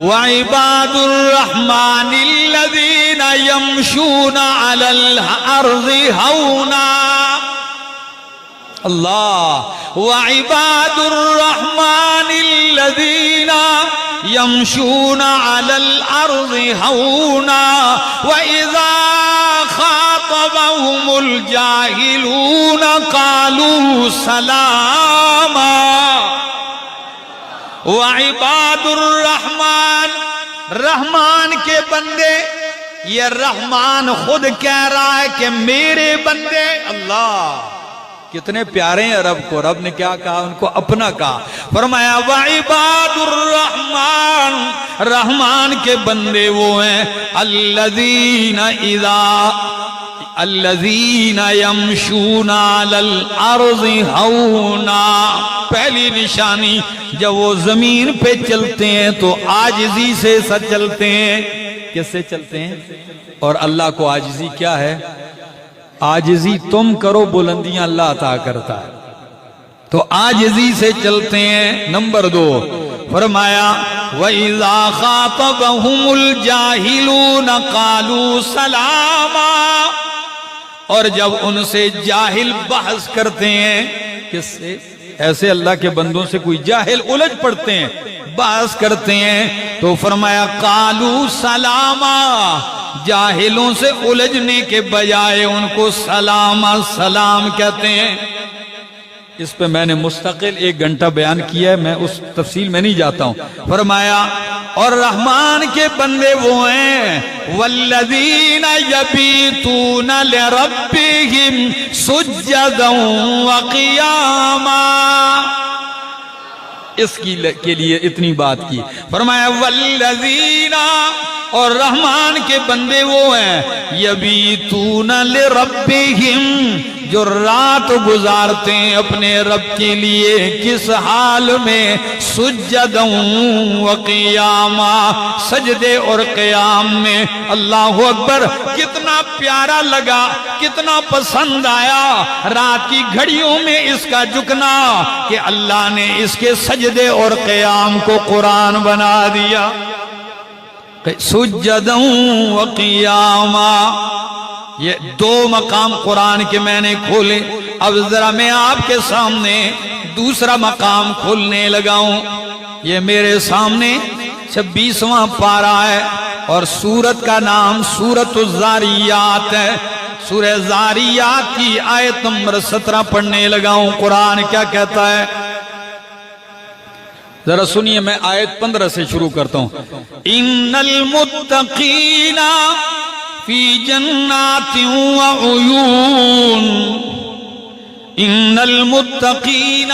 وعباد الرحمن الذين يمشون على الأرض هونا اللہ وعباد الرحمن الذين يمشون على الأرض هونا وإذا خاطبهم الجاهلون قالوا سلاما وعباد الرحمن رحمان کے بندے یہ رحمان خود کہہ رہا ہے کہ میرے بندے اللہ کتنے پیارے ہیں رب کو رب نے کیا کہا ان کو اپنا کہا فرمایا وعباد الرحمن رحمان کے بندے وہ ہیں الذین یمشون علی الارض ہونا پہلی نشانی جب وہ زمین پہ چلتے ہیں تو عاجزی سے چلتے ہیں کس سے چلتے ہیں اور اللہ کو عاجزی کیا ہے عاجزی تم کرو بلندیاں اللہ عطا کرتا ہے تو عاجزی سے چلتے ہیں نمبر 2 فرمایا وَإِذَا خَاطَبَهُمُ الْجَاهِلُونَ قَالُوا سَلَامًا اور جب ان سے جاہل بحث کرتے ہیں کس سے ایسے اللہ کے بندوں سے کوئی جاہل الجھ پڑتے ہیں بحث کرتے ہیں تو فرمایا قَالُوا سَلَامًا جاہلوں سے الجھنے کے بجائے ان کو سلام کہتے ہیں اس پہ میں نے مستقل 1 گھنٹہ بیان کیا ہے میں اس تفصیل میں نہیں جاتا ہوں فرمایا اور رحمان کے بندے وہ ہیں والذین یبیتون لربہم سجدا وقیاما اس کے لیے اتنی بات کی فرمایا والذین اور رحمان کے بندے وہ ہیں یبیتون لربہم جو رات گزارتے ہیں اپنے رب کے لیے کس حال میں سجدا وقیاما سجدے اور قیام میں اللہ اکبر کتنا پیارا لگا کتنا پسند آیا رات کی گھڑیوں میں اس کا جھکنا کہ اللہ نے اس کے سجدے اور قیام کو قرآن بنا دیا سجدا وقیاما یہ 2 مقام قرآن کے میں نے کھولے اب ذرا میں آپ کے سامنے دوسرا مقام کھولنے لگاؤں یہ میرے سامنے 26واں پارہ ہے اور سورت کا نام سورت الزاریات ہے سورہ زاریات کی آیت نمبر 17 پڑھنے لگاؤں قرآن کیا کہتا ہے ذرا سنیے میں آیت 15 سے شروع کرتا ہوں ان المتقین فی جنات وعیون ان المتقین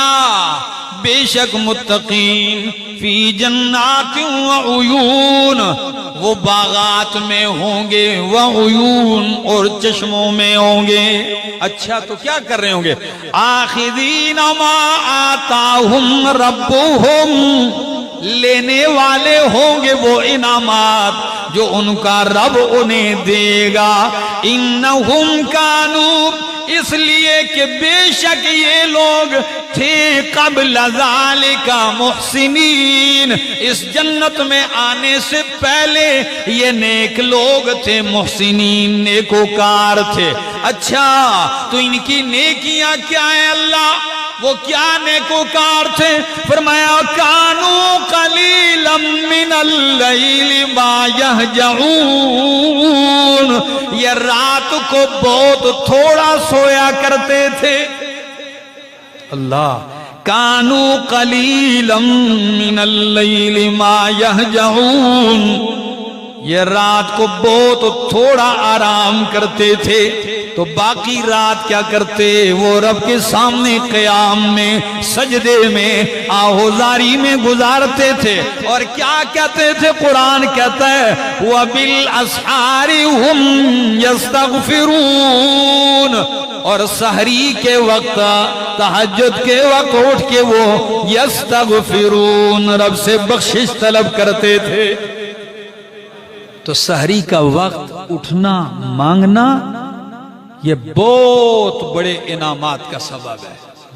بے شک متقین فی جنات وعیون وہ باغات میں ہوں گے وعیون اور چشموں میں ہوں گے اچھا تو کیا کر رہے ہوں گے آخذین ما آتاہم ربہم لینے والے ہوں گے وہ انعامات جو ان کا رب انہیں دے گا انہم کانوا اس لیے کہ بے شک یہ لوگ تھے قبل ذالک محسنین اس جنت میں آنے سے پہلے یہ نیک لوگ تھے محسنین نیکوکار تھے اچھا تو ان کی نیکیاں کیا ہیں اللہ وہ کیا نیکوکار تھے فرمایا کانوا قلیلا من اللیل ما یہجعون یہ رات کو بہت تھوڑا سویا کرتے تھے اللہ کانوا قلیلا من اللیل ما یہجعون یہ رات کو بہت تھوڑا آرام کرتے تھے تو باقی رات کیا کرتے وہ رب کے سامنے قیام میں سجدے میں آہوزاری میں گزارتے تھے اور کیا کہتے تھے قرآن کہتا ہے وَبِالْأَسْحَارِ هُمْ يَسْتَغْفِرُونَ اور سحری کے وقت تہجد کے وقت اٹھ کے وہ یستغفرون رب سے بخشش طلب کرتے تھے تو سحری کا وقت اٹھنا مانگنا یہ بہت بڑے انعامات کا سبب ہے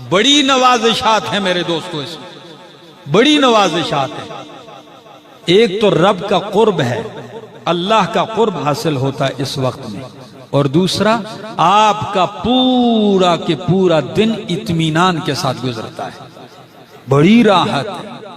بڑی نوازشات ہیں میرے دوستو اس میں بڑی نوازشات ہیں ایک تو رب کا قرب ہے، اللہ کا قرب حاصل ہوتا ہے اس وقت میں، اور دوسرا آپ کا پورا کے پورا دن اطمینان کے ساتھ گزرتا ہے، بڑی راحت ہے۔